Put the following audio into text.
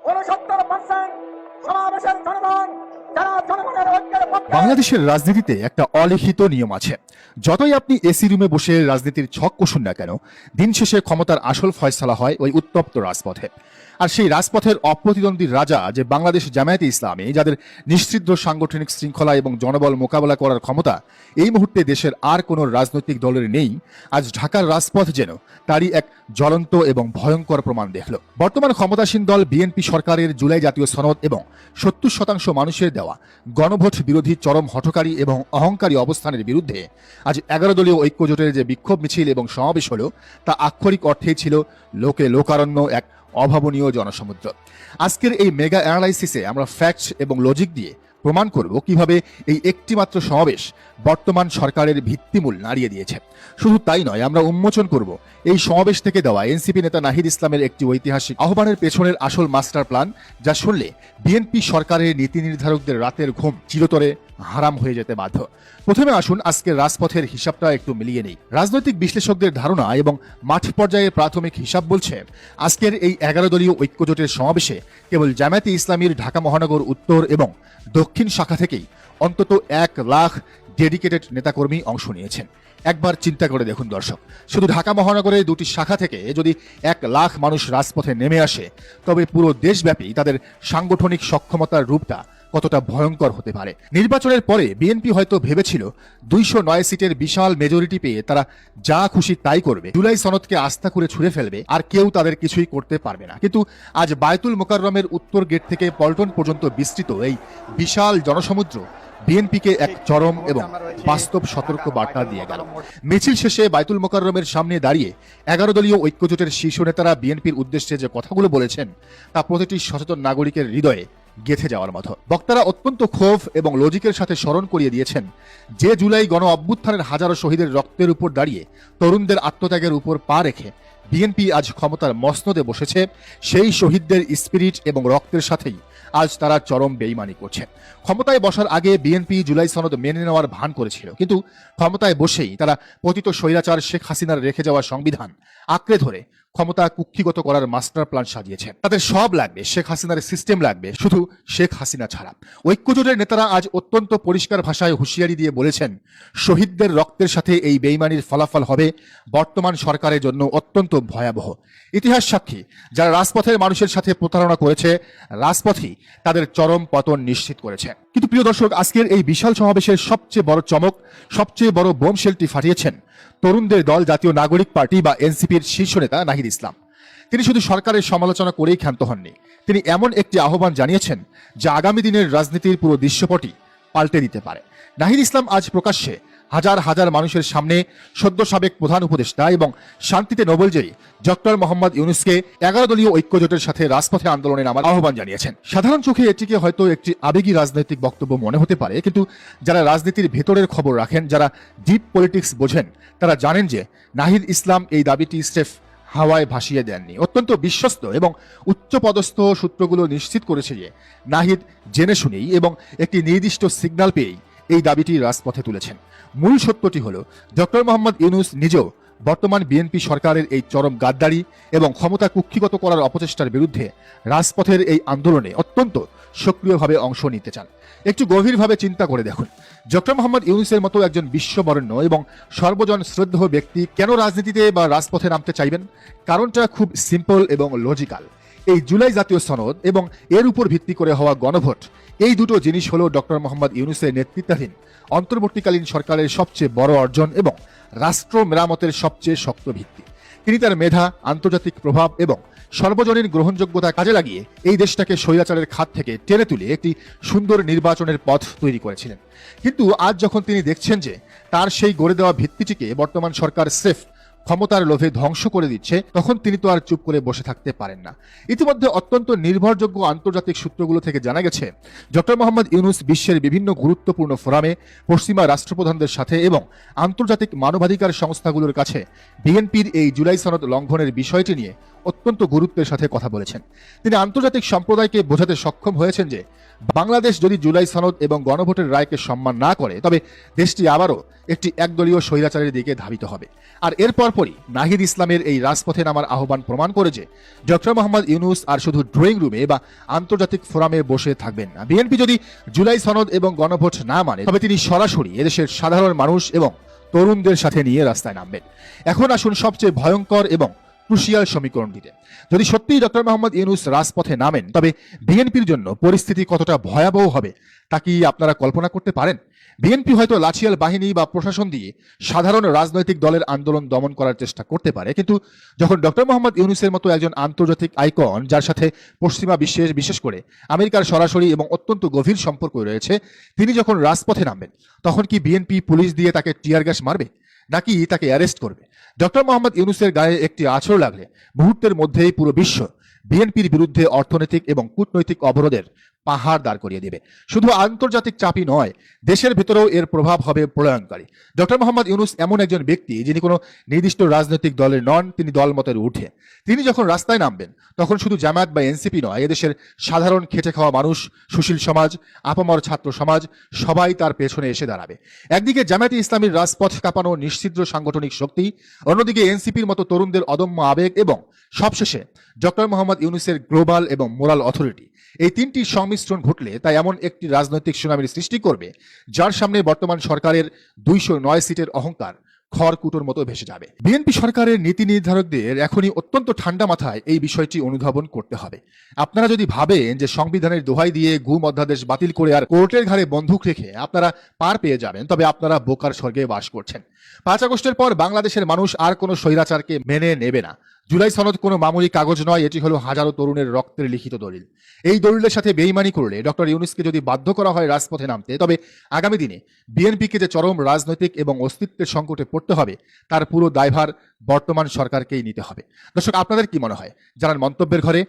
69% সমাবেশের জনগণ যারা জনগণের ঐক্যের পক্ষে। বাংলাদেশের রাজনীতিতে একটা অলিখিত নিয়ম আছে। যতই আপনি এসি রুমে বসে রাজনীতির ছক কষুন না কেন, দিন শেষে ক্ষমতার আসল ফয়সালা হয় ওই উত্তপ্ত রাজপথে। আর সেই রাজপথের অপ্রতিদ্বন্দ্বী রাজা যে বাংলাদেশ জামায়াতে ইসলামী, যাদের নিশ্চিদ্র সাংগঠনিক শৃঙ্খলা এবং জনবল মোকাবেলা করার ক্ষমতা এই মুহূর্তে দেশের আর কোনো রাজনৈতিক দলের নেই, আজ ঢাকার রাজপথ যেন তারই এক জ্বলন্ত এবং ভয়ঙ্কর প্রমাণ দেখল। বর্তমান ক্ষমতাসীন দল বিএনপি সরকারের জুলাই জাতীয় সনদ এবং 70% মানুষের দেওয়া গণভোট বিরোধী চরম হঠকারী এবং অহংকারী অবস্থানের বিরুদ্ধে আজ 11 দলীয় ঐক্যজোটের যে বিক্ষোভ মিছিল এবং সমাবেশ হলো, তা আক্ষরিক অর্থেই ছিল লোকে লোকারণ্য এক অভাবনীয় জনসমুদ্র। আজকের এই মেগা অ্যানালাইসিসে আমরা ফ্যাক্ট এবং লজিক দিয়ে প্রমাণ করব কিভাবে এই একটিমাত্র সমাবেশ বর্তমান সরকারের ভিত্তিমূল নাড়িয়ে দিয়েছে। শুধু তাই নয়, আমরা উন্মোচন করব এই সমাবেশ থেকে দেওয়া এনসিপি নেতা নাহিদ ইসলামের একটি ঐতিহাসিক আহ্বানের পেছনের আসল মাস্টার প্ল্যান, যা শুনলে বিএনপি সরকারের নীতি নির্ধারকদের রাতের ঘুম চিরতরে হারাম হয়ে যেতে বাধ্য। প্রথমে আসুন আজকের রাজপথের হিসাবটা একটু মিলিয়ে নেই। রাজনৈতিক বিশ্লেষকদের ধারণা এবং মাঠ পর্যায়ের প্রাথমিক হিসাব বলছে, আজকের এই 11 দলীয় ঐক্যজোটের সমাবেশে কেবল জামায়াতে ইসলামীর ঢাকা মহানগর উত্তর এবং দক্ষিণ শাখা থেকেই অন্তত 1 লাখ ডেডিকেটেড নেতাকর্মী অংশ নিয়েছেন। একবার চিন্তা করে দেখুন দর্শক, শুধু ঢাকা মহানগরের 2টি শাখা থেকে যদি 1 লাখ মানুষ রাজপথে নেমে আসে, তবে পুরো দেশব্যাপী তাদের সাংগঠনিক সক্ষমতার রূপটা কতটা ভয়ঙ্কর হতে পারে। নির্বাচনের পরে বিএনপি হয়তো ভেবেছিল 209 সিটের বিশাল মেজরিটি পেয়ে তারা যা খুশি তাই করবে, জুলাই সনদকে আস্থা করে ছুঁড়ে ফেলবে, আর কেউ তাদের কিছুই করতে পারবে না। কিন্তু আজ বায়তুল মোকাররমের উত্তর গেট থেকে পল্টন পর্যন্ত বিস্তৃত এই বিশাল জনসমুদ্র বিএনপিকে এক চরম এবং বাস্তব সতর্ক বার্তা দিয়ে গেল। মিছিল শেষে বায়তুল মোকাররমের সামনে দাঁড়িয়ে 11 দলীয় ঐক্যজোটের শীর্ষ নেতারা বিএনপির উদ্দেশ্যে যে কথাগুলো বলেছেন, তা প্রতিটি সচেতন নাগরিকের হৃদয়ে গেঁথে যাওয়ার মতো। বক্তারা অত্যন্ত ক্ষোভ এবং লজিকের সাথে স্মরণ করিয়ে দিয়েছেন, যে জুলাই গণ অভ্যুত্থানের হাজারো শহীদের রক্তের উপর দাঁড়িয়ে তরুণদের আত্মত্যাগের উপর পা রেখে বিএনপি আজ ক্ষমতার মসনদে বসেছে, সেই শহীদদের স্পিরিট এবং রক্তের সাথেই আজ তারা চরম বেইমানি করছে। ক্ষমতায় বসার আগে বিএনপি জুলাই সনদ মেনে নেওয়ার ভান করেছিল, কিন্তু ক্ষমতায় বসেই তারা পতিত স্বৈরাচার শেখ হাসিনার রেখে যাওয়া সংবিধান আঁকড়ে ধরে ক্ষমতা কুক্ষিগত করার মাস্টার প্ল্যান সাজিয়েছে। তাদের সব লাগবে, শেখ হাসিনার সিস্টেম লাগবে, শুধু শেখ হাসিনা ছাড়া। ঐক্যজোটের নেতারা আজ অত্যন্ত পরিষ্কার ভাষায় হুঁশিয়ারি দিয়ে বলেছেন, শহীদদের রক্তের সাথে এই বেইমানির ফলাফল হবে বর্তমান সরকারের জন্য অত্যন্ত ভয়াবহ। ইতিহাস সাক্ষী, যারা রাজপথের মানুষের সাথে প্রতারণা করেছে, রাজপথই তাদের চরম পতন নিশ্চিত করেছে। কিন্তু প্রিয় দর্শক, আজকের এই বিশাল সমাবেশের সবচেয়ে বড় চমক, সবচেয়ে বড় বোমশেলটি ফাটিয়েছেন তরুণদের দল জাতীয় নাগরিক পার্টি বা এনসিপির শীর্ষ নেতা নাহিদ ইসলাম। তিনি শুধু সরকারের সমালোচনা করেই ক্ষান্ত হননি, তিনি এমন একটি আহ্বান জানিয়েছেন যা আগামী দিনের রাজনীতির পুরো দৃশ্যপটই পাল্টে দিতে পারে। নাহিদ ইসলাম আজ প্রকাশ্যে হাজার হাজার মানুষের সামনে সদ্য সাবেক প্রধান উপদেষ্টা এবং শান্তিতে নোবেলজয়ী ডক্টর মোহাম্মদ ইউনূসকে 11 দলীয় ঐক্যজোটের সাথে রাজপথে আন্দোলনে নামার আহ্বান জানিয়েছেন। সাধারণ চোখে এটিকে হয়তো একটি আবেগী রাজনৈতিক বক্তব্য মনে হতে পারে, কিন্তু যারা রাজনীতির ভেতরের খবর রাখেন, যারা ডিপ পলিটিক্স বোঝেন, তারা জানেন যে নাহিদ ইসলাম এই দাবিটি স্রেফ হাওয়ায় ভাসিয়ে দেননি। অত্যন্ত বিশ্বস্ত এবং উচ্চপদস্থ সূত্রগুলো নিশ্চিত করেছে যে নাহিদ জেনে শুনেই এবং একটি নির্দিষ্ট সিগন্যাল পেয়েই এই দাবিটি রাজপথে তুলেছেন। মূল সত্যটি হলো, ডক্টর মোহাম্মদ ইউনূস নিজেও বর্তমান বিএনপি সরকারের এই চরম গাদ্দারি এবং ক্ষমতা কুক্ষিগত করার অপচেষ্টার বিরুদ্ধে রাজপথের এই আন্দোলনে অত্যন্ত সক্রিয়ভাবে অংশ নিতে চান। একটু গভীরভাবে চিন্তা করে দেখুন, ডক্টর মোহাম্মদ ইউনূসের মতো একজন বিশ্ববরেণ্য এবং সর্বজন শ্রদ্ধেয় ব্যক্তি কেন রাজনীতিতে বা রাজপথে নামতে চাইবেন? কারণটা খুব সিম্পল এবং লজিক্যাল। এই জুলাই জাতীয় সনদ এবং এর উপর ভিত্তি করে হওয়া গণভোট, এই দুটো জিনিস হলো ডক্টর মোহাম্মদ ইউনূসের নেতৃত্বাধীন অন্তর্বর্তীকালীন সরকারের সবচেয়ে বড় অর্জন এবং রাষ্ট্র মেরামতের সবচেয়ে শক্ত ভিত্তি। তিনি তার মেধা, আন্তর্জাতিক প্রভাব এবং সর্বজনীন গ্রহণযোগ্যতা কাজে লাগিয়ে এই দেশটাকে স্বৈরাচারের খাত থেকে টেনে তুলে একটি সুন্দর নির্বাচনের পথ তৈরি করেছিলেন। কিন্তু আজ যখন তিনি দেখছেন যে তার সেই গড়ে দেওয়া ভিত্তিটিকে বর্তমান সরকার স্রেফ ক্ষমতার লোভে ধ্বংস করে দিচ্ছে, তখন তিনি তো আর চুপ করে বসে থাকতে পারেন না। ইতিমধ্যে অত্যন্ত নির্ভরযোগ্য আন্তর্জাতিক সূত্রগুলো থেকে জানা গেছে, ডক্টর মোহাম্মদ ইউনূস বিশ্বের বিভিন্ন গুরুত্বপূর্ণ ফোরামে পশ্চিমা রাষ্ট্রপ্রধানদের সাথে এবং আন্তর্জাতিক মানবাধিকার সংস্থাগুলোর কাছে বিএনপির এই জুলাই সনদ লঙ্ঘনের বিষয়টি নিয়ে অত্যন্ত গুরুত্বের সাথে কথা বলেছেন। তিনি আন্তর্জাতিক সম্প্রদায়কে বোঝাতে সক্ষম হয়েছেন যে বাংলাদেশ যদি জুলাই সনদ এবং গণভোটের রায়কে সম্মান না করে, তবে দেশটি আবারও একটি একদলীয় স্বৈরাচারের দিকে ধাবিত হবে। আর এরপর পরপরই নাহিদ ইসলামের এই রাজপথে নামার আহ্বান প্রমাণ করে যে ডক্টর মোহাম্মদ ইউনূস আর শুধু ড্রয়িং রুমে বা আন্তর্জাতিক ফোরামে বসে থাকবেন না। বিএনপি যদি জুলাই সনদ এবং গণভোট না মানে তবে তিনি সরাসরি এদেশের সাধারণ মানুষ এবং তরুণদের সাথে নিয়ে রাস্তায় নামবেন। এখন আসুন সবচেয়ে ভয়ঙ্কর এবং ক্রুশিয়াল সমীকরণ দিতে। যদি সত্যিই ডক্টর মোহাম্মদ ইউনূস রাজপথে নামেন তবে বিএনপির জন্য পরিস্থিতি কতটা ভয়াবহ হবে তা কি আপনারা কল্পনা করতে পারেন? বিএনপি হয়তো লাঠিয়াল বাহিনী বা প্রশাসন দিয়ে সাধারণ রাজনৈতিক দলের আন্দোলন দমন করার চেষ্টা করতে পারে, কিন্তু যখন ডক্টর মোহাম্মদ ইউনূসের মতো একজন আন্তর্জাতিক আইকন, যার সাথে পশ্চিমা বিশ্বের বিশেষ করে আমেরিকার সরাসরি এবং অত্যন্ত গভীর সম্পর্ক রয়েছে, তিনি যখন রাজপথে নামবেন তখন কি বিএনপি পুলিশ দিয়ে তাকে টিয়ার গ্যাস মারবে নাকি তাকে অ্যারেস্ট করবে? ডক্টর মোহাম্মদ ইউনূসের গায়ে একটি আঁচড় লাগলে মুহূর্তের মধ্যেই পুরো বিশ্ব বিএনপির বিরুদ্ধে অর্থনৈতিক এবং কূটনৈতিক অবরোধের পাহাড় দাঁড় করিয়ে দেবে। শুধু আন্তর্জাতিক চাপই নয়, দেশের ভেতরেও এর প্রভাব হবে প্রলয়ঙ্করী। ডক্টর মোহাম্মদ ইউনূস এমন একজন ব্যক্তি যিনি কোনো নির্দিষ্ট রাজনৈতিক দলের নন, তিনি দলমতের ঊর্ধ্বে। তিনি যখন রাস্তায় নামবেন তখন শুধু জামায়াত বা এনসিপি নয়, এদেশের সাধারণ খেটে খাওয়া মানুষ, সুশীল সমাজ, আপামর ছাত্র সমাজ সবাই তার পেছনে এসে দাঁড়াবে। একদিকে জামায়াতে ইসলামীর রাজপথ কাঁপানো নিশ্ছিদ্র সাংগঠনিক শক্তি, অন্যদিকে এনসিপির মতো তরুণদের অদম্য আবেগ এবং সবশেষে ডক্টর মোহাম্মদ ইউনূসের গ্লোবাল এবং মোরাল অথরিটি। এই তিনটি সংমিশ্রণ ঘটলে তাই এমন একটি রাজনৈতিক সুনামির সৃষ্টি করবে যার সামনে বর্তমান সরকারের 209 সিটের অহংকার খড়কুটোর মতো ভেসে যাবে। বিএনপি সরকারের নীতি নির্ধারকদের এখনই অত্যন্ত ঠান্ডা মাথায় এই বিষয়টি অনুধাবন করতে হবে। আপনারা যদি ভাবেন যে সংবিধানের দোহাই দিয়ে গুম অধ্যাদেশ বাতিল করে আর কোর্টের ঘাড়ে বন্দুক রেখে আপনারা পার পেয়ে যাবেন, তবে আপনারা বোকার স্বর্গে বাস করছেন। 5 আগস্টের পর বাংলাদেশের মানুষ আর কোনো স্বৈরাচারকে মেনে নেবে না। জুলাই সনদ কোনো মামুলি কাগজ নয়, এটি হলো হাজারো তরুণের রক্তের লিখিত দলিল। এই দলিলের সাথে বেইমানি করলে ডক্টর ইউনূসকে যদি বাধ্য করা হয় রাজপথে নামতে, তবে আগামী দিনে বিএনপিকে যে চরম রাজনৈতিক এবং অস্তিত্বের সংকটে পড়তে হবে তার পুরো দায়ভার বর্তমান সরকারকেই নিতে হবে। দর্শক, আপনাদের কি মনে হয়? জানান মন্তব্যের ঘরে।